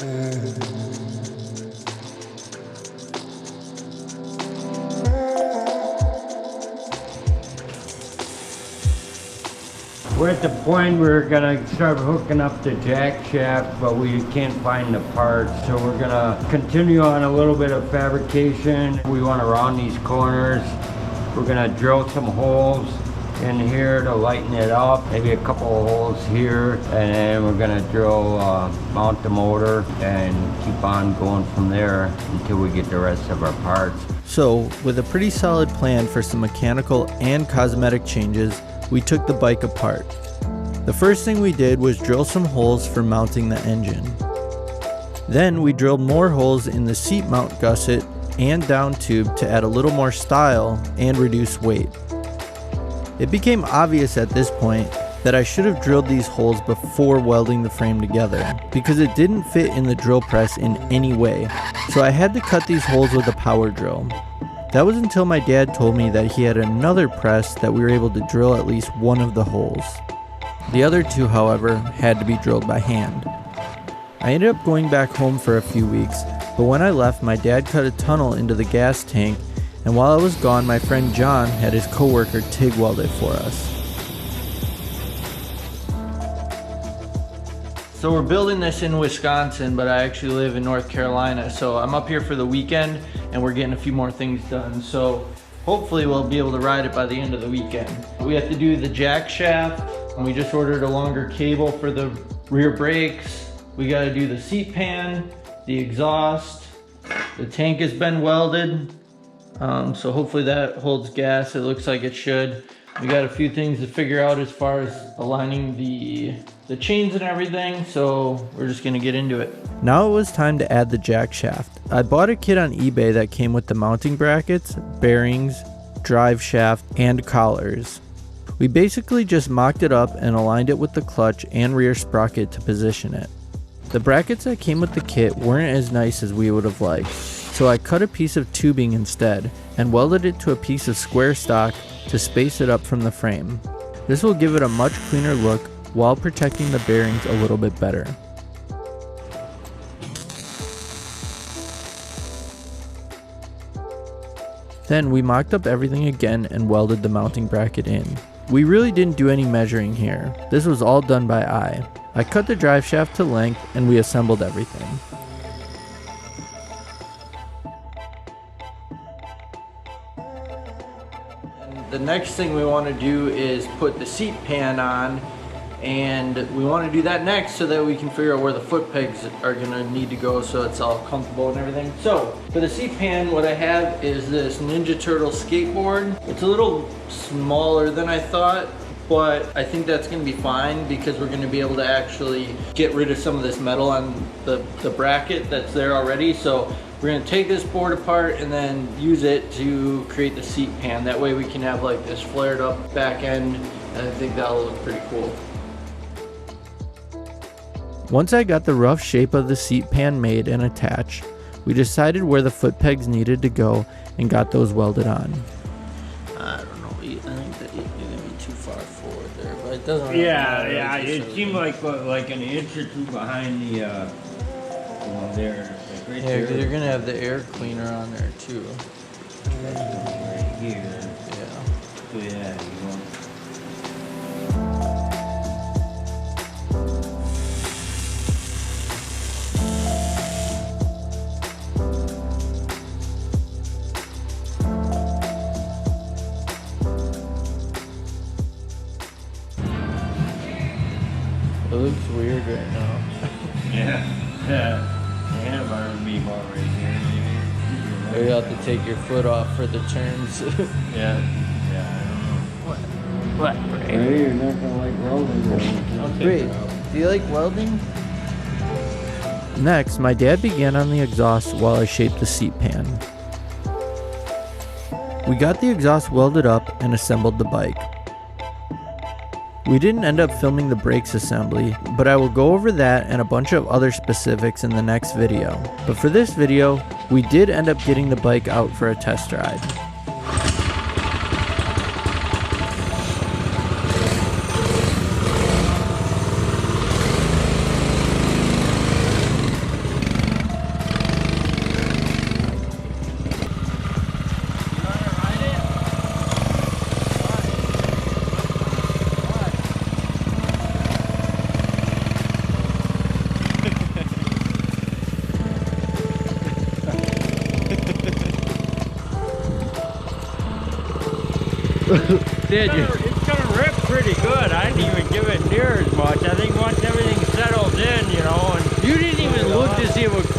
We're at the point where we're gonna start hooking up the jack shaft, but we can't find the parts. So we're gonna continue on a little bit of fabrication. We want to round these corners. We're gonna drill some holes in here to lighten it up. Maybe a couple of holes here, and then we're gonna drill, mount the motor, and keep on going from there until we get the rest of our parts. So, with a pretty solid plan for some mechanical and cosmetic changes, we took the bike apart. The first thing we did was drill some holes for mounting the engine. Then we drilled more holes in the seat mount gusset and down tube to add a little more style and reduce weight. It became obvious at this point that I should have drilled these holes before welding the frame together, because it didn't fit in the drill press in any way, so I had to cut these holes with a power drill. That was until my dad told me that he had another press that we were able to drill at least one of the holes. The other two, however, had to be drilled by hand. I ended up going back home for a few weeks, but when I left, my dad cut a tunnel into the gas tank, and while I was gone, my friend John had his coworker TIG weld it for us. So we're building this in Wisconsin, but I actually live in North Carolina, so I'm up here for the weekend and we're getting a few more things done. So hopefully we'll be able to ride it by the end of the weekend. We have to do the jack shaft, and we just ordered a longer cable for the rear brakes. We got to do the seat pan, the exhaust. The tank has been welded, so hopefully that holds gas. It looks like it should. We got a few things to figure out as far as aligning the chains and everything, so we're just gonna get into it. Now it was time to add the jack shaft. I bought a kit on eBay that came with the mounting brackets, bearings, drive shaft, and collars. We basically just mocked it up and aligned it with the clutch and rear sprocket to position it. The brackets that came with the kit weren't as nice as we would have liked, so I cut a piece of tubing instead and welded it to a piece of square stock to space it up from the frame. This will give it a much cleaner look while protecting the bearings a little bit better. Then we mocked up everything again and welded the mounting bracket in. We really didn't do any measuring here. This was all done by eye. I cut the drive shaft to length and we assembled everything. The next thing we want to do is put the seat pan on, and we want to do that next so that we can figure out where the foot pegs are going to need to go so it's all comfortable and everything. So for the seat pan, what I have is this Ninja Turtle skateboard. It's a little smaller than I thought, but I think that's going to be fine because we're going to be able to actually get rid of some of this metal on the bracket that's there already. So we're going to take this board apart and then use it to create the seat pan. That way we can have like this flared up back end, and I think that'll look pretty cool. Once I got the rough shape of the seat pan made and attached, we decided where the foot pegs needed to go and got those welded on. I don't know, I think that you're going to be too far forward there, but it doesn't really matter. Yeah, it seemed like an inch or two behind the one there. Right, yeah, because you're going to have the air cleaner on there too. Right here. Yeah. So yeah, you want... It looks weird right now. Yeah. Handlebar beam right here, maybe. Or you'll have to take your foot off for the turns. Yeah, I don't know. What? Hey, you're not gonna like welding. Wait, do you like welding? Next, my dad began on the exhaust while I shaped the seat pan. We got the exhaust welded up and assembled the bike. We didn't end up filming the brakes assembly, but I will go over that and a bunch of other specifics in the next video. But for this video, we did end up getting the bike out for a test ride. Did you? It's gonna rip pretty good. I didn't even give it near as much. I think once everything settles in, you know, and You didn't even look to see if it would